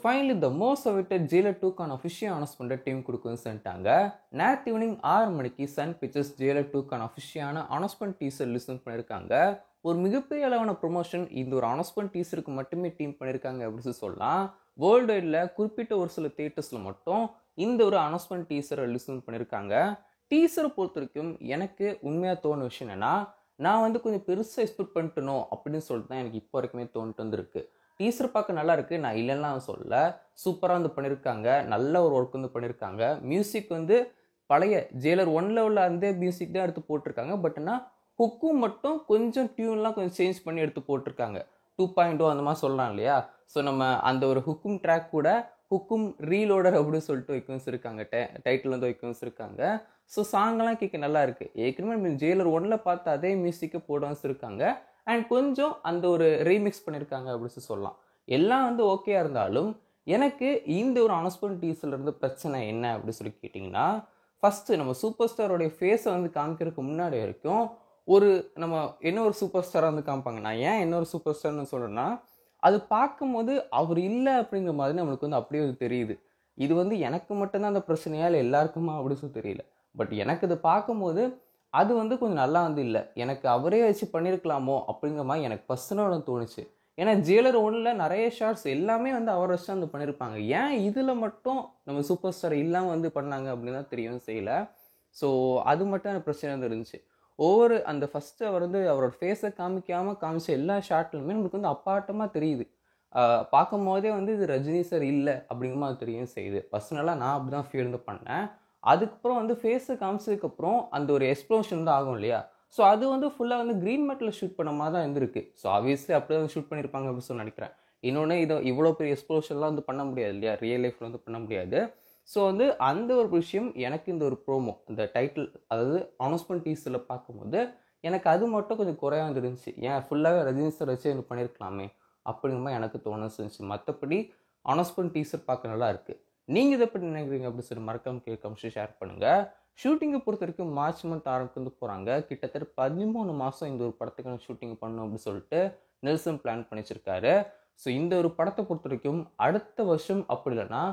Finally the most awaited Jailer 2க்கான official announcement team கொடுக்குன்னு சொல்லிட்டாங்க. நேற்று ஈவினிங் 6 மணிக்கு சன் பிக்சர்ஸ் ஜெயிலர் 2க்கான அஃபிஷியலான அனௌன்ஸ்மெண்ட் டீசர் லிசன் பண்ணியிருக்காங்க. ஒரு மிகப்பெரிய அளவான ப்ரொமோஷன் இந்த ஒரு அனௌன்ஸ்மெண்ட் டீசருக்கு மட்டுமே டீம் பண்ணியிருக்காங்க அப்படின்னு சொல்லலாம். வேர்ல்டு வைடில் குறிப்பிட்ட ஒரு சில தியேட்டர்ஸில் மட்டும் இந்த ஒரு அனௌன்ஸ்மெண்ட் டீசரை லிசன் பண்ணியிருக்காங்க. டீசரை பொறுத்த வரைக்கும் எனக்கு உண்மையாக தோணுன விஷயம் என்னன்னா, நான் கொஞ்சம் பெருசாக எக்ஸ்பெக்ட் பண்ணிட்டணும் அப்படின்னு சொல்லிட்டு தான் எனக்கு இப்போ வரைக்குமே தோணிட்டு வந்திருக்கு. டீசர் பார்க்க நல்லா இருக்கு, நான் இல்லைன்னா சொல்ல, சூப்பராக பண்ணியிருக்காங்க, நல்ல ஒரு ஒர்க் பண்ணியிருக்காங்க. மியூசிக் பழைய ஜெயிலர் 1 உள்ள அந்த மியூசிக் தான் எடுத்து போட்டிருக்காங்க. பட் ஆனால் ஹுக்கும் மட்டும் கொஞ்சம் டியூன்லாம் கொஞ்சம் சேஞ்ச் பண்ணி எடுத்து போட்டிருக்காங்க. 2.0 அந்த மாதிரி சொல்லலாம் இல்லையா. ஸோ நம்ம அந்த ஒரு ஹுக்கும் ட்ராக் கூட ஹுக்கும் ரீலோடர் அப்படின்னு சொல்லிட்டு வைக்க வச்சுருக்காங்க, டைட்டில் வைக்க வச்சுருக்காங்க. ஸோ சாங்கெல்லாம் கேட்க நல்லா இருக்கு. ஏற்கனவே ஜெயிலர் 1 பார்த்த அதே மியூசிக்கை போட வச்சுருக்காங்க. அண்ட் கொஞ்சம் அந்த ஒரு ரீமிக்ஸ் பண்ணியிருக்காங்க அப்படின்னு சொல்லலாம். எல்லாம் ஓகேயா இருந்தாலும் எனக்கு இந்த ஒரு அனௌன்ஸ்மெண்ட் டீசர்ல இருந்து பிரச்சனை என்ன அப்படின்னு சொல்லி கேட்டிங்கன்னா, ஃபர்ஸ்ட் நம்ம சூப்பர் ஸ்டாரோடைய ஃபேஸை காமிக்கிறதுக்கு முன்னாடி வரைக்கும் நம்ம என்ன ஒரு சூப்பர் ஸ்டாராக காமிப்பாங்க. நான் ஏன் இன்னொரு சூப்பர் ஸ்டார்னு சொல்கிறேன்னா, அது பார்க்கும்போது அவர் இல்லை அப்படிங்கிற மாதிரி நம்மளுக்கு அப்படியே தெரியுது. இது எனக்கு மட்டும்தான் அந்த பிரச்சனையா இல்லை எல்லாருக்குமா அப்படின்னு சொல்லி தெரியல. பட் எனக்கு இது பார்க்கும்போது அது கொஞ்சம் நல்லா இல்லை, எனக்கு அவரே வச்சு பண்ணியிருக்கலாமோ அப்படிங்கிற மாதிரி எனக்கு பர்சனலாக தோணுச்சு. ஏன்னா ஜெயிலர் 1 நிறைய ஷார்ட்ஸ் எல்லாமே அவரை வச்சு தான் பண்ணியிருப்பாங்க. ஏன் இதில் மட்டும் நம்ம சூப்பர் ஸ்டார் இல்லாமல் பண்ணாங்க அப்படின்னு தான் தெரியவும் செய்யலை. ஸோ அது மட்டும் எனக்கு பிரச்சனை இருந்துச்சு. ஒவ்வொரு அந்த ஃபஸ்ட்டு அவர் அவரோட ஃபேஸை காமிச்ச எல்லா ஷார்ட்லையுமே நம்மளுக்கு அப்பாட்டமாக தெரியுது. பார்க்கும் போதே இது ரஜினி சார் இல்லை அப்படிங்கிற மாதிரி தெரியவும் செய்யுது. பர்சனலாக நான் அப்படி தான் ஃபீல் பண்ணேன். அதுக்கப்புறம் ஃபேஸை காமிச்சதுக்கப்புறம் அந்த ஒரு எக்ஸ்ப்ளோஷன் தான் ஆகும் இல்லையா. ஸோ அது ஃபுல்லாக க்ரீன் மேட்டில் ஷூட் பண்ண மாதிரி தான் இருந்திருக்கு. ஸோ ஆப்வியஸ்லி அப்படி தான் ஷூட் பண்ணியிருப்பாங்க அப்படின்னு சொல்லி நினைக்கிறேன். இன்னொன்று இவ்வளோ பெரிய எக்ஸ்ப்ளோஷன்லாம் பண்ண முடியாது இல்லையா, ரியல் லைஃப்பில் பண்ண முடியாது. ஸோ அந்த ஒரு விஷயம் எனக்கு இந்த ஒரு ப்ரோமோ இந்த டைட்டில் அதாவது அனௌன்ஸ்மெண்ட் டீசரில் பார்க்கும்போது எனக்கு அது மட்டும் கொஞ்சம் குறையா இருந்துச்சு. ஏன் ஃபுல்லாகவே ரஜினி சார் வச்சு எனக்கு பண்ணியிருக்கலாமே அப்படிங்கிற மாதிரி எனக்கு தோணுச்சு. மற்றபடி அனௌன்ஸ்மெண்ட் டீசர் பார்க்க நல்லா இருக்குது. நீங்கள் இதை பற்றி நினைக்கிறீங்க அப்படின்னு சொல்லி மறக்காம கேட்க ஷேர் பண்ணுங்கள். ஷூட்டிங்கை பொறுத்த வரைக்கும் மார்ச் மந்த் ஆரம்பித்து போகிறாங்க. கிட்டத்தட்ட 13 மாதம் இந்த ஒரு படத்துக்கான ஷூட்டிங் பண்ணணும் அப்படின்னு சொல்லிட்டு நெல்சன் பிளான் பண்ணி வச்சிருக்காரு. ஸோ இந்த ஒரு படத்தை பொறுத்த வரைக்கும் அடுத்த வருஷம் அப்படி இல்லைன்னா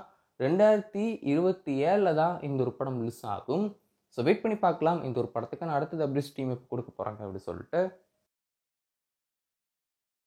2027 தான் இந்த ஒரு படம் ரிலீஸ் ஆகும். ஸோ வெயிட் பண்ணி பார்க்கலாம் இந்த ஒரு படத்துக்கான அடுத்தது அப்டேட் டீம் எப்போ கொடுக்க போகிறாங்க அப்படின்னு சொல்லிட்டு.